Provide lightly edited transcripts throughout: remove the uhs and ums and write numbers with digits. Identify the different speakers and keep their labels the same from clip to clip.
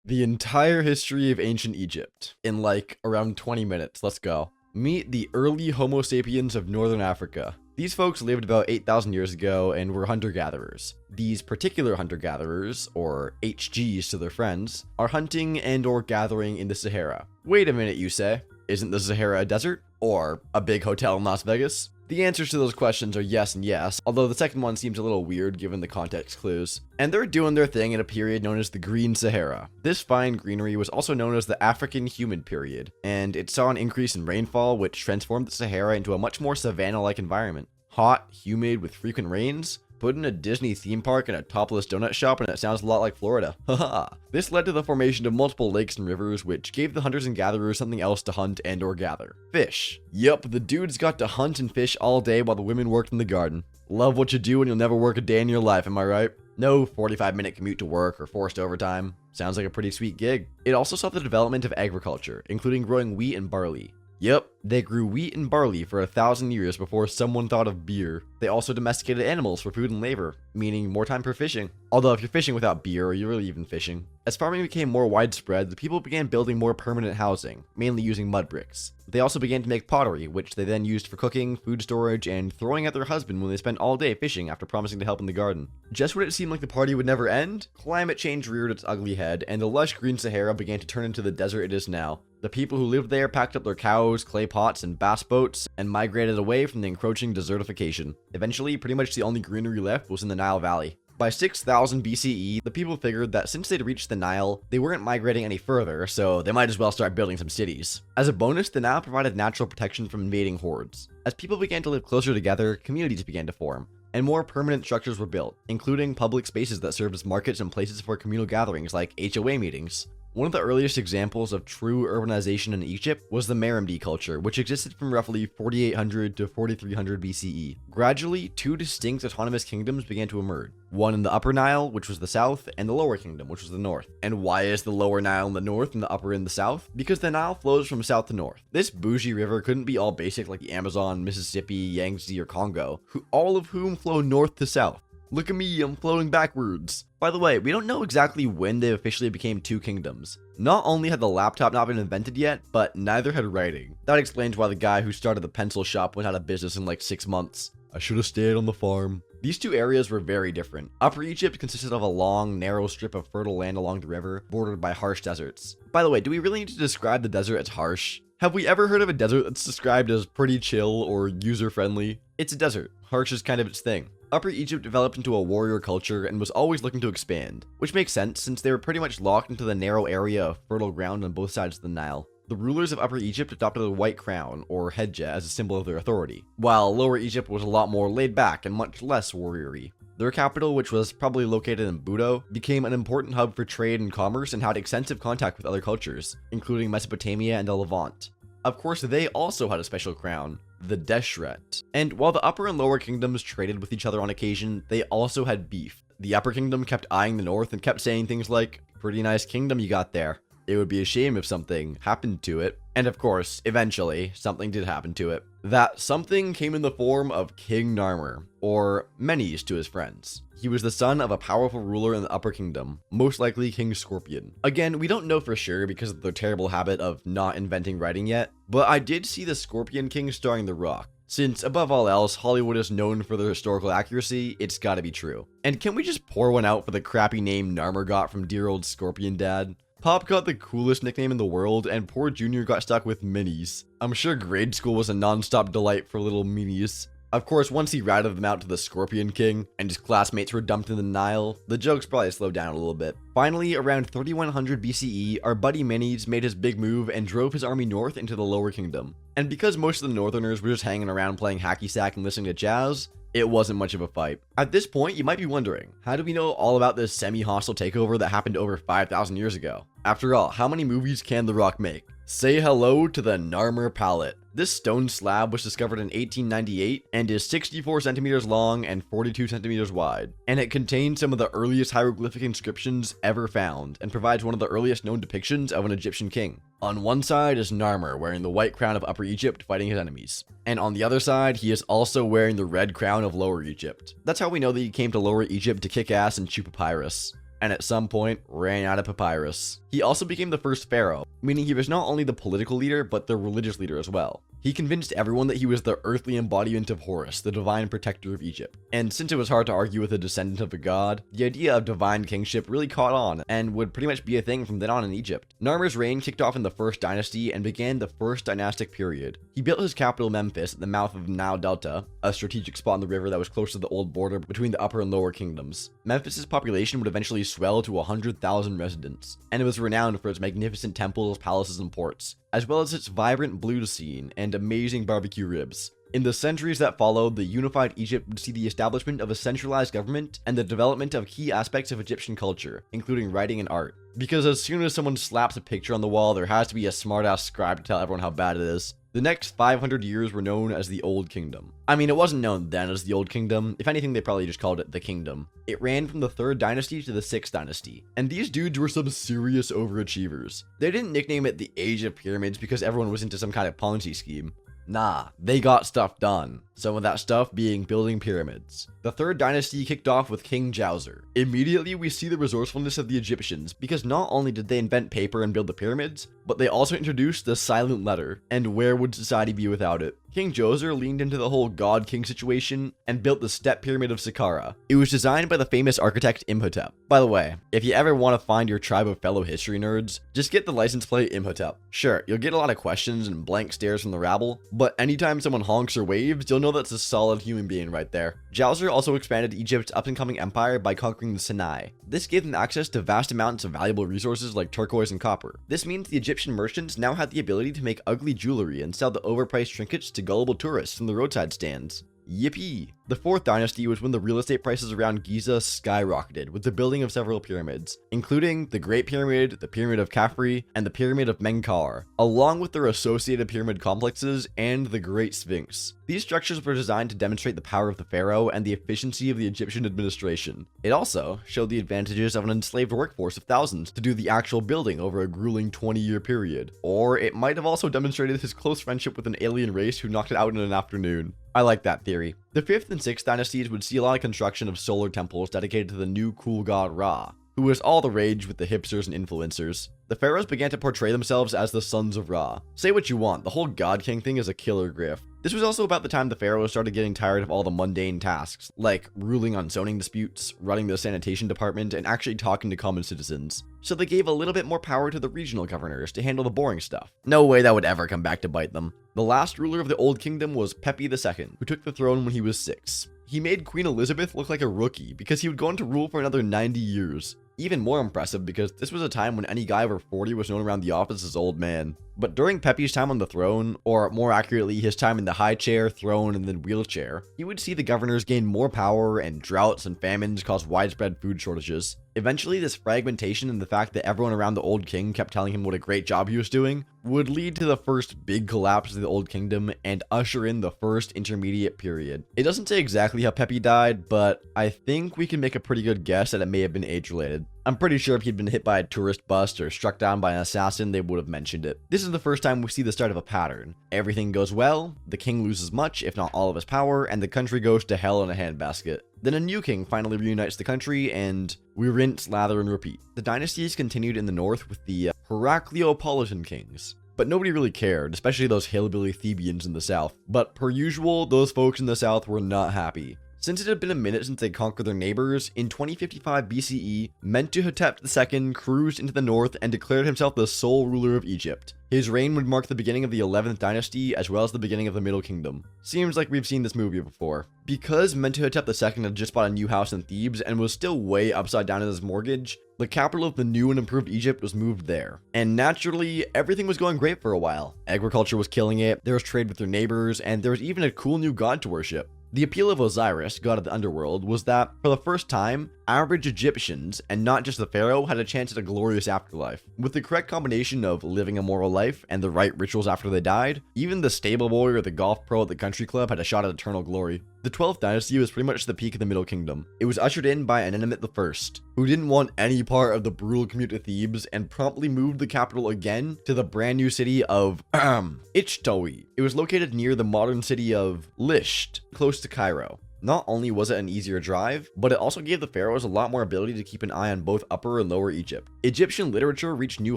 Speaker 1: The entire history of ancient Egypt in like around 20 minutes. Let's go. Meet the early Homo sapiens of northern Africa. These folks lived about 8,000 years ago and were hunter-gatherers. These particular hunter-gatherers, or HGs to their friends, are hunting and or gathering in the Sahara. Wait a minute, you say. Isn't the Sahara a desert? Or a big hotel in Las Vegas? The answers to those questions are yes and yes, although the second one seems a little weird given the context clues. And they're doing their thing in a period known as the Green Sahara. This fine greenery was also known as the African Humid Period, and it saw an increase in rainfall which transformed the Sahara into a much more savanna-like environment. Hot, humid, with frequent rains. Put in a Disney theme park and a topless donut shop and it sounds a lot like Florida. Haha. This led to the formation of multiple lakes and rivers, which gave the hunters and gatherers something else to hunt and or gather. Fish. Yup, the dudes got to hunt and fish all day while the women worked in the garden. Love what you do and you'll never work a day in your life, am I right? No 45-minute commute to work or forced overtime. Sounds like a pretty sweet gig. It also saw the development of agriculture, including growing wheat and barley. Yep, they grew wheat and barley for 1,000 years before someone thought of beer. They also domesticated animals for food and labor, meaning more time for fishing. Although if you're fishing without beer, are you really even fishing? As farming became more widespread, the people began building more permanent housing, mainly using mud bricks. They also began to make pottery, which they then used for cooking, food storage, and throwing at their husband when they spent all day fishing after promising to help in the garden. Just when it seemed like the party would never end, climate change reared its ugly head, and the lush green Sahara began to turn into the desert it is now. The people who lived there packed up their cows, clay pots, and bass boats, and migrated away from the encroaching desertification. Eventually, pretty much the only greenery left was in the Nile Valley. By 6000 BCE, the people figured that since they'd reached the Nile, they weren't migrating any further, so they might as well start building some cities. As a bonus, the Nile provided natural protection from invading hordes. As people began to live closer together, communities began to form, and more permanent structures were built, including public spaces that served as markets and places for communal gatherings like HOA meetings. One of the earliest examples of true urbanization in Egypt was the Merimdi culture, which existed from roughly 4800 to 4300 BCE. Gradually, two distinct autonomous kingdoms began to emerge. One in the Upper Nile, which was the south, and the Lower Kingdom, which was the north. And why is the Lower Nile in the north and the Upper in the south? Because the Nile flows from south to north. This bougie river couldn't be all basic like the Amazon, Mississippi, Yangtze, or Congo, all of whom flow north to south. Look at me, I'm floating backwards. By the way, we don't know exactly when they officially became two kingdoms. Not only had the laptop not been invented yet, but neither had writing. That explains why the guy who started the pencil shop went out of business in like 6 months. I should have stayed on the farm. These two areas were very different. Upper Egypt consisted of a long, narrow strip of fertile land along the river, bordered by harsh deserts. By the way, do we really need to describe the desert as harsh? Have we ever heard of a desert that's described as pretty chill or user-friendly? It's a desert. Harsh is kind of its thing. Upper Egypt developed into a warrior culture and was always looking to expand, which makes sense since they were pretty much locked into the narrow area of fertile ground on both sides of the Nile. The rulers of Upper Egypt adopted a white crown, or hedja, as a symbol of their authority, while Lower Egypt was a lot more laid back and much less warrior-y. Their capital, which was probably located in Budo, became an important hub for trade and commerce and had extensive contact with other cultures, including Mesopotamia and the Levant. Of course, they also had a special crown, the Deshret. And while the Upper and Lower Kingdoms traded with each other on occasion, they also had beef. The Upper Kingdom kept eyeing the North and kept saying things like, "Pretty nice kingdom you got there. It would be a shame if something happened to it." And of course, eventually, something did happen to it. That something came in the form of King Narmer, or Menes to his friends. He was the son of a powerful ruler in the Upper Kingdom, most likely King Scorpion. Again, we don't know for sure because of their terrible habit of not inventing writing yet, but I did see the Scorpion King starring The Rock. Since, above all else, Hollywood is known for their historical accuracy, it's gotta be true. And can we just pour one out for the crappy name Narmer got from dear old Scorpion Dad? Pop got the coolest nickname in the world, and poor Junior got stuck with Minis. I'm sure grade school was a non-stop delight for little Minis. Of course, once he ratted them out to the Scorpion King, and his classmates were dumped in the Nile, the jokes probably slowed down a little bit. Finally, around 3100 BCE, our buddy Menes made his big move and drove his army north into the Lower Kingdom. And because most of the Northerners were just hanging around playing hacky sack and listening to jazz, it wasn't much of a fight. At this point, you might be wondering, how do we know all about this semi-hostile takeover that happened over 5,000 years ago? After all, how many movies can The Rock make? Say hello to the Narmer Palette. This stone slab was discovered in 1898 and is 64 centimeters long and 42 centimeters wide. And it contains some of the earliest hieroglyphic inscriptions ever found and provides one of the earliest known depictions of an Egyptian king. On one side is Narmer wearing the white crown of Upper Egypt fighting his enemies. And on the other side, he is also wearing the red crown of Lower Egypt. That's how we know that he came to Lower Egypt to kick ass and chew papyrus. and at some point ran out of papyrus. He also became the first pharaoh, meaning he was not only the political leader, but the religious leader as well. He convinced everyone that he was the earthly embodiment of Horus, the divine protector of Egypt. And since it was hard to argue with a descendant of a god, the idea of divine kingship really caught on and would pretty much be a thing from then on in Egypt. Narmer's reign kicked off in the first dynasty and began the first dynastic period. He built his capital Memphis at the mouth of the Nile Delta, a strategic spot in the river that was close to the old border between the upper and lower kingdoms. Memphis's population would eventually swell to 100,000 residents, and it was renowned for its magnificent temples, palaces, and ports, as well as its vibrant blues scene and amazing barbecue ribs. In the centuries that followed, the unified Egypt would see the establishment of a centralized government and the development of key aspects of Egyptian culture, including writing and art. Because as soon as someone slaps a picture on the wall, there has to be a smart-ass scribe to tell everyone how bad it is. The next 500 years were known as the Old Kingdom. I mean, it wasn't known then as the Old Kingdom. If anything, they probably just called it the Kingdom. It ran from the 3rd dynasty to the 6th dynasty. And these dudes were some serious overachievers. They didn't nickname it the Age of Pyramids because everyone was into some kind of Ponzi scheme. Nah, they got stuff done. Some of that stuff being building pyramids. The 3rd dynasty kicked off with King Djauser. Immediately, we see the resourcefulness of the Egyptians because not only did they invent paper and build the pyramids, but they also introduced the silent letter, and where would society be without it? King Djauser leaned into the whole god-king situation and built the Step Pyramid of Saqqara. It was designed by the famous architect Imhotep. By the way, if you ever want to find your tribe of fellow history nerds, just get the license plate Imhotep. Sure, you'll get a lot of questions and blank stares from the rabble, but anytime someone honks or waves, you'll know that's a solid human being right there. Djauser also expanded Egypt's up-and-coming empire by conquering the Sinai. This gave them access to vast amounts of valuable resources like turquoise and copper. This means the Egyptian merchants now had the ability to make ugly jewelry and sell the overpriced trinkets to gullible tourists from the roadside stands. Yippee! The 4th dynasty was when the real estate prices around Giza skyrocketed with the building of several pyramids, including the Great Pyramid, the Pyramid of Khafre, and the Pyramid of Menkaure, along with their associated pyramid complexes and the Great Sphinx. These structures were designed to demonstrate the power of the pharaoh and the efficiency of the Egyptian administration. It also showed the advantages of an enslaved workforce of thousands to do the actual building over a grueling 20-year period. Or it might have also demonstrated his close friendship with an alien race who knocked it out in an afternoon. I like that theory. The 5th and 6th dynasties would see a lot of construction of solar temples dedicated to the new cool god Ra, who was all the rage with the hipsters and influencers. The pharaohs began to portray themselves as the sons of Ra. Say what you want, the whole god king thing is a killer grift. This was also about the time the pharaohs started getting tired of all the mundane tasks, like ruling on zoning disputes, running the sanitation department, and actually talking to common citizens. So they gave a little bit more power to the regional governors to handle the boring stuff. No way that would ever come back to bite them. The last ruler of the Old Kingdom was Pepi II, who took the throne when he was 6. He made Queen Elizabeth look like a rookie because he would go on to rule for another 90 years. Even more impressive because this was a time when any guy over 40 was known around the office as old man. But during Pepi's time on the throne, or more accurately his time in the high chair, throne, and then wheelchair, he would see the governors gain more power and droughts and famines cause widespread food shortages. Eventually, this fragmentation and the fact that everyone around the old king kept telling him what a great job he was doing would lead to the first big collapse of the Old Kingdom and usher in the first intermediate period. It doesn't say exactly how Pepi died, but I think we can make a pretty good guess that it may have been age-related. I'm pretty sure if he'd been hit by a tourist bus or struck down by an assassin, they would have mentioned it. This is the first time we see the start of a pattern. Everything goes well, the king loses much, if not all of his power, and the country goes to hell in a handbasket. Then a new king finally reunites the country, and we rinse, lather, and repeat. The dynasties continued in the north with the Heracleopolitan kings. But nobody really cared, especially those hillbilly Thebians in the south. But per usual, those folks in the south were not happy. Since it had been a minute since they conquered their neighbors, in 2055 BCE, Mentuhotep II cruised into the north and declared himself the sole ruler of Egypt. His reign would mark the beginning of the 11th dynasty as well as the beginning of the Middle Kingdom. Seems like we've seen this movie before. Because Mentuhotep II had just bought a new house in Thebes and was still way upside down in his mortgage, the capital of the new and improved Egypt was moved there. And naturally, everything was going great for a while. Agriculture was killing it, there was trade with their neighbors, and there was even a cool new god to worship. The appeal of Osiris, god of the underworld, was that, for the first time, average Egyptians, and not just the pharaoh, had a chance at a glorious afterlife. With the correct combination of living a moral life and the right rituals after they died, even the stable boy or the golf pro at the country club had a shot at eternal glory. The 12th dynasty was pretty much the peak of the Middle Kingdom. It was ushered in by Akhenaten I, who didn't want any part of the brutal commute to Thebes and promptly moved the capital again to the brand new city of Ichtawi. It was located near the modern city of Lisht, close to Cairo. Not only was it an easier drive, but it also gave the pharaohs a lot more ability to keep an eye on both Upper and Lower Egypt. Egyptian literature reached new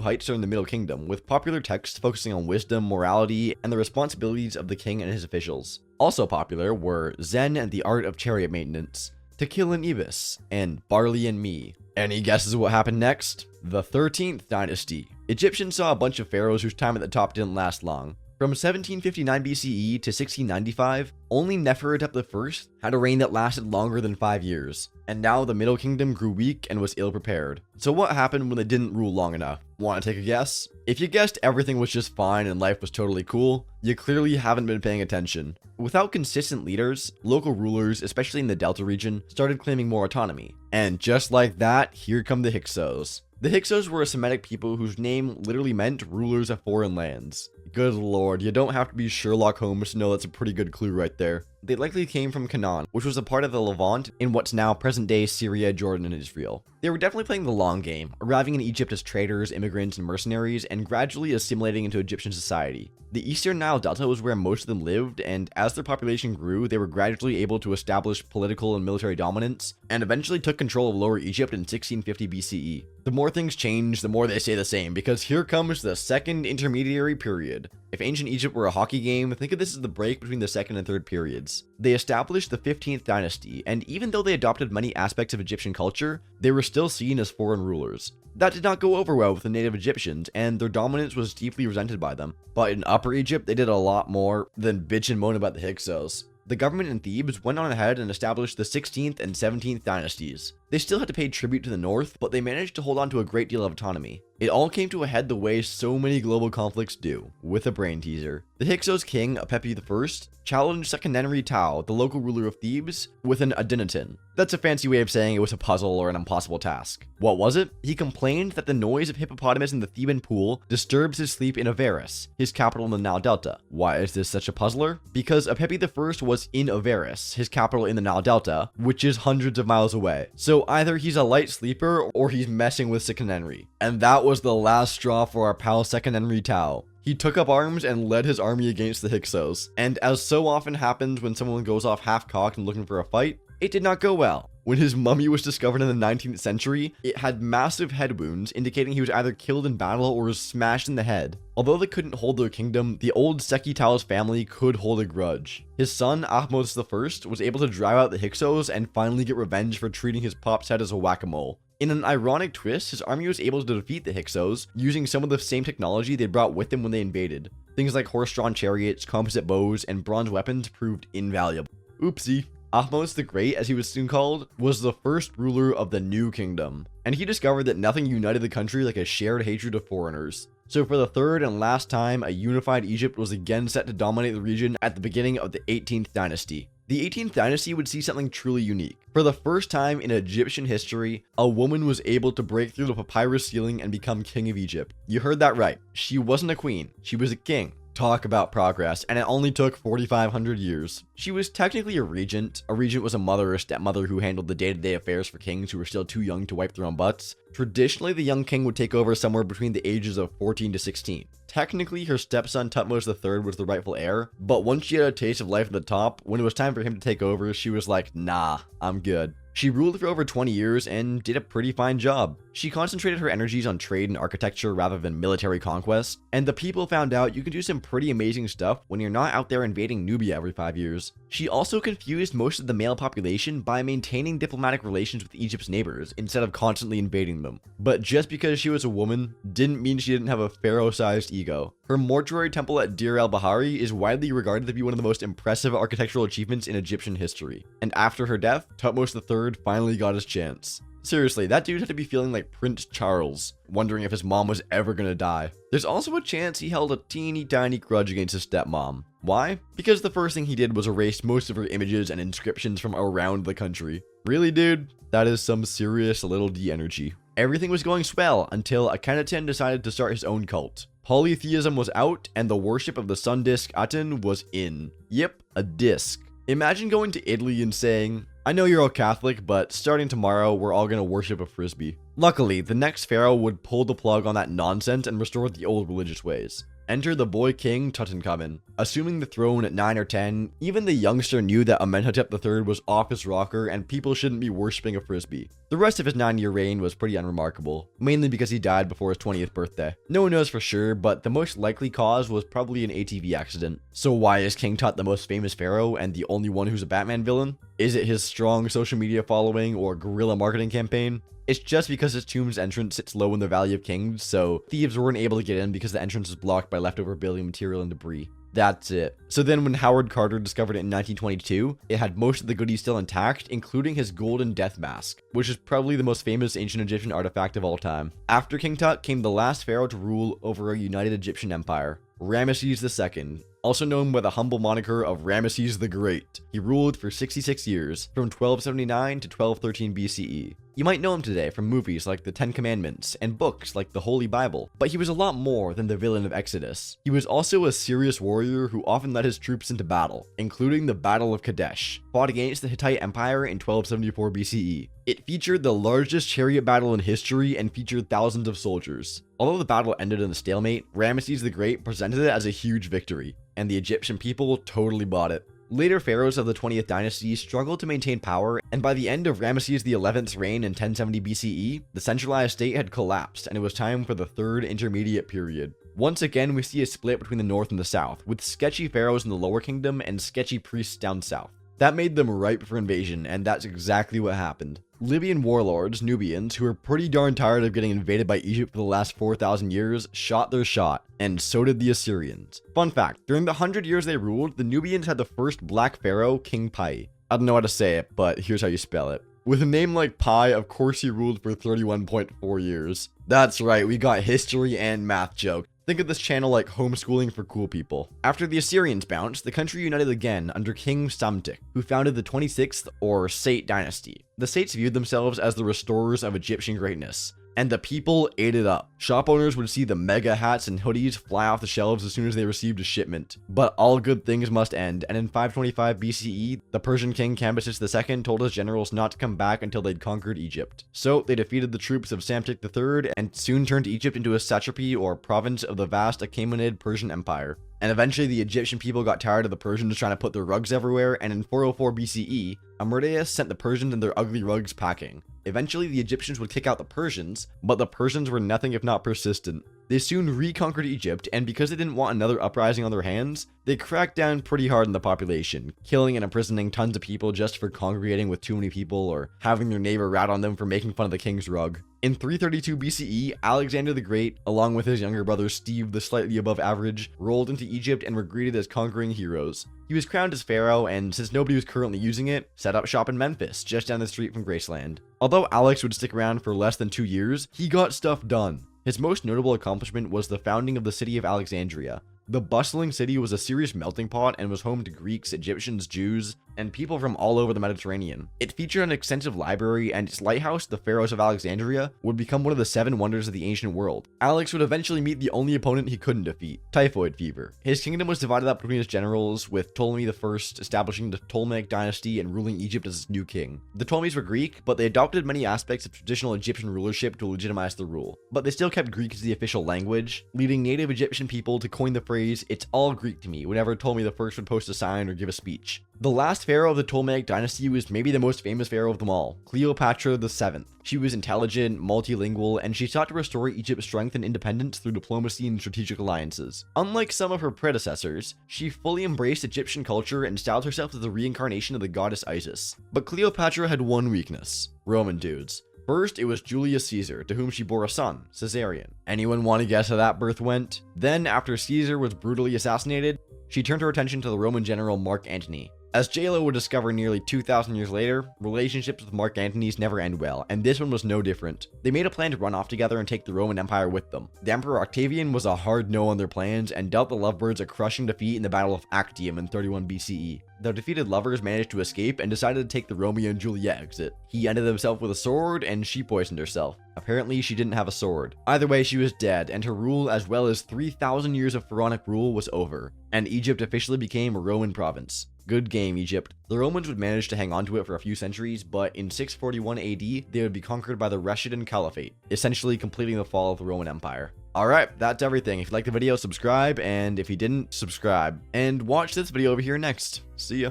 Speaker 1: heights during the Middle Kingdom, with popular texts focusing on wisdom, morality, and the responsibilities of the king and his officials. Also popular were Zen and the art of chariot maintenance, To Kill an Ibis, and Barley and Me. Any guesses what happened next? The 13th dynasty. Egyptians saw a bunch of pharaohs whose time at the top didn't last long. From 1759 BCE to 1695, only Nefertep I had a reign that lasted longer than 5 years, and now the Middle Kingdom grew weak and was ill-prepared. So what happened when they didn't rule long enough? Want to take a guess? If you guessed everything was just fine and life was totally cool, you clearly haven't been paying attention. Without consistent leaders, local rulers, especially in the Delta region, started claiming more autonomy. And just like that, here come the Hyksos. The Hyksos were a Semitic people whose name literally meant rulers of foreign lands. Good lord, you don't have to be Sherlock Holmes to know that's a pretty good clue right there. They likely came from Canaan, which was a part of the Levant in what's now present-day Syria, Jordan, and Israel. They were definitely playing the long game, arriving in Egypt as traders, immigrants, and mercenaries, and gradually assimilating into Egyptian society. The Eastern Nile Delta was where most of them lived, and as their population grew, they were gradually able to establish political and military dominance, and eventually took control of Lower Egypt in 1650 BCE. The more things change, the more they stay the same, because here comes the Second Intermediary Period. If ancient Egypt were a hockey game, think of this as the break between the second and third periods. They established the 15th dynasty, and even though they adopted many aspects of Egyptian culture, they were still seen as foreign rulers. That did not go over well with the native Egyptians, and their dominance was deeply resented by them. But in Upper Egypt, they did a lot more than bitch and moan about the Hyksos. The government in Thebes went on ahead and established the 16th and 17th dynasties. They still had to pay tribute to the north, but they managed to hold on to a great deal of autonomy. It all came to a head the way so many global conflicts do, with a brain teaser. The Hyksos king, Apepi I, challenged Seqenenre-Tao, the local ruler of Thebes, with an Akhenaten. That's a fancy way of saying it was a puzzle or an impossible task. What was it? He complained that the noise of hippopotamus in the Theban pool disturbs his sleep in Avaris, his capital in the Nile Delta. Why is this such a puzzler? Because Apepi I was in Avaris, his capital in the Nile Delta, which is hundreds of miles away. So either he's a light sleeper or he's messing with Seqenenre. And that was the last straw for our pal Seqenenre-Tao. He took up arms and led his army against the Hyksos. And as so often happens when someone goes off half-cocked and looking for a fight, it did not go well. When his mummy was discovered in the 19th century, it had massive head wounds, indicating he was either killed in battle or was smashed in the head. Although they couldn't hold their kingdom, the old Seki-Tao's family could hold a grudge. His son, Ahmose I, was able to drive out the Hyksos and finally get revenge for treating his pop's head as a whack-a-mole. In an ironic twist, his army was able to defeat the Hyksos using some of the same technology they brought with them when they invaded. Things like horse-drawn chariots, composite bows, and bronze weapons proved invaluable. Oopsie. Ahmose the Great, as he was soon called, was the first ruler of the New Kingdom, and he discovered that nothing united the country like a shared hatred of foreigners. So for the third and last time, a unified Egypt was again set to dominate the region at the beginning of the 18th dynasty. The 18th dynasty would see something truly unique. For the first time in Egyptian history, a woman was able to break through the papyrus ceiling and become king of Egypt. You heard that right. She wasn't a queen, she was a king. Talk about progress, and it only took 4,500 years. She was technically a regent. A regent was a mother or stepmother who handled the day-to-day affairs for kings who were still too young to wipe their own butts. Traditionally, the young king would take over somewhere between the ages of 14 to 16. Technically, her stepson Thutmose III was the rightful heir, but once she had a taste of life at the top, when it was time for him to take over, she was like, nah, I'm good. She ruled for over 20 years and did a pretty fine job. She concentrated her energies on trade and architecture rather than military conquest, and the people found out you can do some pretty amazing stuff when you're not out there invading Nubia every 5 years. She also confused most of the male population by maintaining diplomatic relations with Egypt's neighbors instead of constantly invading them. But just because she was a woman didn't mean she didn't have a pharaoh-sized ego. Her mortuary temple at Deir el-Bahari is widely regarded to be one of the most impressive architectural achievements in Egyptian history. And after her death, Thutmose III finally got his chance. Seriously, that dude had to be feeling like Prince Charles, wondering if his mom was ever gonna die. There's also a chance he held a teeny tiny grudge against his stepmom. Why? Because the first thing he did was erase most of her images and inscriptions from around the country. Really, dude? That is some serious little D energy. Everything was going swell until Akhenaten decided to start his own cult. Polytheism was out, and the worship of the sun disk Aten was in. Yep, a disc. Imagine going to Italy and saying, I know you're all Catholic, but starting tomorrow, we're all gonna worship a frisbee. Luckily, the next pharaoh would pull the plug on that nonsense and restore the old religious ways. Enter the boy king Tutankhamun. Assuming the throne at 9 or 10, even the youngster knew that Amenhotep III was off his rocker and people shouldn't be worshipping a frisbee. The rest of his 9-year reign was pretty unremarkable, mainly because he died before his 20th birthday. No one knows for sure, but the most likely cause was probably an ATV accident. So why is King Tut the most famous pharaoh and the only one who's a Batman villain? Is it his strong social media following or guerrilla marketing campaign? It's just because his tomb's entrance sits low in the Valley of Kings, so thieves weren't able to get in because the entrance was blocked by leftover building material and debris. That's it. So then when Howard Carter discovered it in 1922, it had most of the goodies still intact, including his golden death mask, which is probably the most famous ancient Egyptian artifact of all time. After King Tut came the last pharaoh to rule over a united Egyptian empire, Ramses II, also known by the humble moniker of Ramses the Great. He ruled for 66 years, from 1279 to 1213 BCE. You might know him today from movies like The Ten Commandments and books like the Holy Bible, but he was a lot more than the villain of Exodus. He was also a serious warrior who often led his troops into battle, including the Battle of Kadesh, fought against the Hittite Empire in 1274 BCE. It featured the largest chariot battle in history and featured thousands of soldiers. Although the battle ended in a stalemate, Ramses the Great presented it as a huge victory, and the Egyptian people totally bought it. Later pharaohs of the 20th dynasty struggled to maintain power, and by the end of Ramses XI's reign in 1070 BCE, the centralized state had collapsed and it was time for the third intermediate period. Once again, we see a split between the north and the south, with sketchy pharaohs in the lower kingdom and sketchy priests down south. That made them ripe for invasion, and that's exactly what happened. Libyan warlords, Nubians, who were pretty darn tired of getting invaded by Egypt for the last 4,000 years, shot their shot, and so did the Assyrians. Fun fact, during the 100 years they ruled, the Nubians had the first black pharaoh, King Pi. I don't know how to say it, but here's how you spell it. With a name like Pi, of course he ruled for 31.4 years. That's right, we got history and math joke. Think of this channel like homeschooling for cool people. After the Assyrians bounced, the country united again under King Psamtik, who founded the 26th or Sate dynasty. The Sates viewed themselves as the restorers of Egyptian greatness, and the people ate it up. Shop owners would see the mega hats and hoodies fly off the shelves as soon as they received a shipment. But all good things must end, and in 525 BCE, the Persian king Cambyses II told his generals not to come back until they'd conquered Egypt. So they defeated the troops of Psamtik III and soon turned Egypt into a satrapy or province of the vast Achaemenid Persian Empire. And eventually the Egyptian people got tired of the Persians trying to put their rugs everywhere, and in 404 BCE, Amyrtaeus sent the Persians and their ugly rugs packing. Eventually the Egyptians would kick out the Persians, but the Persians were nothing if not persistent. They soon reconquered Egypt, and because they didn't want another uprising on their hands, they cracked down pretty hard on the population, killing and imprisoning tons of people just for congregating with too many people or having their neighbor rat on them for making fun of the king's rug. In 332 BCE, Alexander the Great, along with his younger brother Steve the slightly above average, rolled into Egypt and were greeted as conquering heroes. He was crowned as pharaoh, and since nobody was currently using it, set up shop in Memphis, just down the street from Graceland. Although Alex would stick around for less than 2 years, he got stuff done. His most notable accomplishment was the founding of the city of Alexandria. The bustling city was a serious melting pot and was home to Greeks, Egyptians, Jews, and people from all over the Mediterranean. It featured an extensive library, and its lighthouse, the Pharaohs of Alexandria, would become one of the 7 wonders of the ancient world. Alex would eventually meet the only opponent he couldn't defeat, typhoid fever. His kingdom was divided up between his generals, with Ptolemy I establishing the Ptolemaic dynasty and ruling Egypt as its new king. The Ptolemies were Greek, but they adopted many aspects of traditional Egyptian rulership to legitimize the rule. But they still kept Greek as the official language, leading native Egyptian people to coin the phrase, "It's all Greek to me," whenever Ptolemy I would post a sign or give a speech. The last pharaoh of the Ptolemaic dynasty was maybe the most famous pharaoh of them all, Cleopatra VII. She was intelligent, multilingual, and she sought to restore Egypt's strength and independence through diplomacy and strategic alliances. Unlike some of her predecessors, she fully embraced Egyptian culture and styled herself as the reincarnation of the goddess Isis. But Cleopatra had one weakness: Roman dudes. First, it was Julius Caesar, to whom she bore a son, Caesarion. Anyone want to guess how that birth went? Then, after Caesar was brutally assassinated, she turned her attention to the Roman general Mark Antony. As JLo would discover nearly 2,000 years later, relationships with Mark Antony's never end well, and this one was no different. They made a plan to run off together and take the Roman Empire with them. The Emperor Octavian was a hard no on their plans and dealt the lovebirds a crushing defeat in the Battle of Actium in 31 BCE. The defeated lovers managed to escape and decided to take the Romeo and Juliet exit. He ended himself with a sword, and she poisoned herself. Apparently, she didn't have a sword. Either way, she was dead, and her rule, as well as 3,000 years of pharaonic rule, was over, and Egypt officially became a Roman province. Good game, Egypt. The Romans would manage to hang on to it for a few centuries, but in 641 AD, they would be conquered by the Rashidun Caliphate, essentially completing the fall of the Roman Empire. All right, that's everything. If you liked the video, subscribe, and if you didn't, subscribe. And watch this video over here next. See ya.